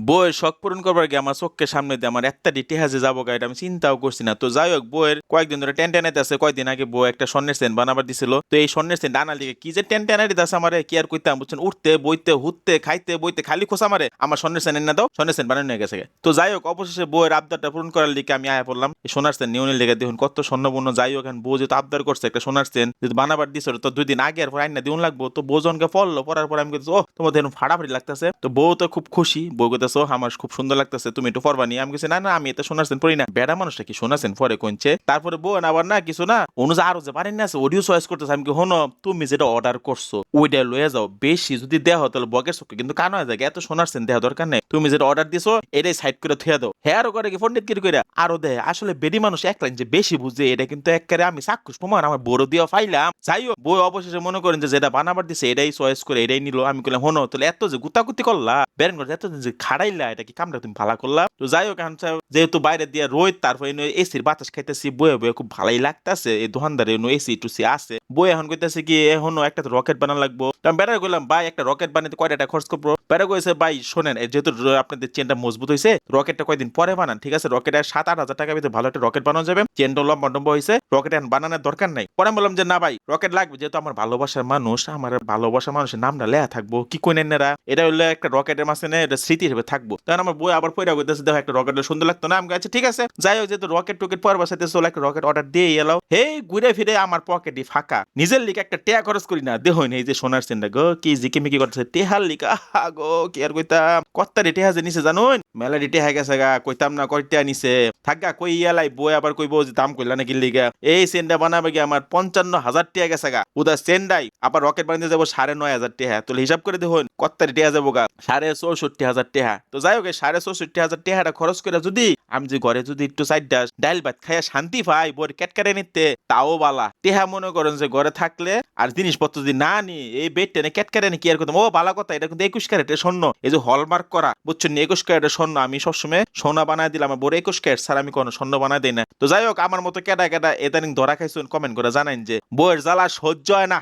বইয়ের শখ পূরণ করবার গিয়ে আমার চোখের সামনে দিয়ে আমার একটা টেহাজে যাবো গা, এটা আমি চিন্তাও করছি না। তো যাই হোক, বইয়ের কয়েকদিন ধরে টেনটেনাইতে আছে। কয়েকদিন আগে বই একটা স্বর্ণের চেন বানাবার দিছিল। তো এই স্বর্ণের চেন ডানার দিকে কি যে টেনটেনাইতে আছে আমার কি আর কইতাম বুঝছেন, উঠতে বইতে হুততে খাইতে বইতে খালি খোসা মারে আমার স্বর্ণের চেন এনে দাও, স্বর্ণের চেন বানানো হয়ে গেছে। তো যাই হোক, অবশেষে বইয়ের আবদারটা পূরণ করার লিগে আমি আয়া পড়লাম এই সোনার চেন নিউনের লেগে। দেখুন কত স্বর্ণপূর্ণ। যাই হোক, বউ যেহেতু আবদার করছে একটা সোনার চেন যদি বানাবার দিছিল, তো 2 দিন আগে আর পর আইনা দিউন লাগবো। তো বউ জনকে পড়লো, পড়ার পর আমি কইতেছি ও তোমার দেখুন ফাটাফাটি লাগতেছে। তো বউ তো খুব খুশি, বউ কইতেছে আমার খুব সুন্দর লাগতেছে, তুমি একটু পরবা নি। আমি কইছি না না, আমি এত শোনাচ্ছেন পড়ি না, বেড়া মানুষটা কি শোনাচ্ছেন পরে কোনছে। তারপরে বউ আবার না কিছু না অনুযায়ী আরো যে পারেন না আছে অডিও চয়েস করতেছে। আমি কি হনো, তুমি যেটা অর্ডার করছো ওইটা লয়ে যাও, বেশি যদি দেহ তাহলে বকের চোখে কিন্তু কান হয়ে যায়, এত শোনাচ্ছেন দেহ দরকার নেই, তুমি যেটা অর্ডার দিছো এটাই সাইড করে থুয়া দাও। হ্যাঁ আরো করে কি পন্ডিত কির করে আরো দেয়। আসলে বেডি মানুষ এক লাইন যে বেশি বুঝে এটা কিন্তু একবারে আমি চাক্ষুষ প্রমাণ আমার বড় দিয়ে ফাইলাম। যাই হোক, বই অবশেষে মনে করেন যে যেটা বানাবার দিছে এটাই চয়েস করে এটাই নিল। আমি কইলাম হনো তাহলে এত যে গুতাগুতি করলা বেরেন করে এত যে খাড়াইলা, এটা কি কামটা তুমি ভালো করলা। তো যাই হোক, যেহেতু বাইরে দিয়ে রোদ, তারপরে এসির বাতাস খাইতেছি, বয়ে বয়ে খুব ভালোই লাগতেছে। এই দোকানদারে এসি টুসি আছে। বই এখন কইতেছে কি এখনো একটা রকেট বানানো লাগবো। তো আমি বেড়া কইলাম ভাই একটা রকেট বানাতে কয় টাকা খরচ করবো। বেড়া কইছে ভাই শোনেন, যেহেতু আপনাদের চেনটা মজবুত হয়েছে রকেটটা কয়দিন পরে বানান, ঠিক আছে? রকেটের 7-8 হাজার টাকা ভিতরে ভালো একটা রকেট বানানো যাবে, চেনটা লম্বা টম্বা হয়েছে, রকেট এখন বানানোর দরকার নাই। পরে বললাম যে না ভাই রকেট লাগবে, যেহেতু আমার ভালোবাসার মানুষ, আমার ভালোবাসার মানুষের নামটা লেয়া থাকবো, কি কই নেন এটা হলো একটা রকেটের মাঝখানে এটা স্মৃতি হিসেবে থাকবো। তখন আমার বই আবার পয়রা কইতেছে দেখো একটা রকেট সুন্দর লাগতো না। আমি আচ্ছা ঠিক আছে, যাই হোক যেহেতু রকেট টকেট পর বসাইতে চলো একটা রকেট অর্ডার দিয়ে এলাও। হে ঘুরে ফিরে আমার পকেটই ফাঁকা, নিজের লিখে একটা টেয়া খরচ করি না। দেখুন এই যে সোনার চেনটা গো কি জিকিমিকি করতেছে, টেহার লিখা গো কি আর কইতাম, কত্তারি টেহা যে নিচে জানুন, মেলাডি টেহা গেছে গা, কইতাম না কয়টা নিছে থাকা কই ইয়ালাই। বই আবার কইবো যে দাম কইলা নাকি লিগা, এই চেনটা বানাবে গিয়ে আমার 55,000 টাকা গেছে গা। উদা চেনটাই আবার রকেট বানিয়ে যাবো 9,500 টাকা। তো হিসাব করে দেখুন কত্তারি টেহা যাবো গা, 64,500 টাকা। তো যাই হোক 64,500 টাকাটা খরচ করে যদি আমি যে ঘরে যদি একটু সাইডটা ডাইল ভাত খাইয়া শান্তি পাই বই কেটকারে নিতে, তাও বালা টেহা মনে করেন যে ঘরে থাকলে আর জিনিসপত্র যদি না নি এই বেড টেনে কেটকারে নি কি আর করতাম। ও বালা কথা, এটা কিন্তু 21 ক্যারেটের স্বর্ণ, এই যে হলমার্ক করা বুঝছেন, 21 ক্যারেটের স্বর্ণ আমি সবসময় সোনা বানায় দিলাম। আমার বড় 21 ক্যারেট স্যার আমি কোনো স্বর্ণ বানায় দিই না। তো যাই হোক, আমার মতো কেটা কেটা এদানিং ধরা খাইছুন কমেন্ট করে জানাইন যে বইয়ের জ্বালা সহ্য হয় না।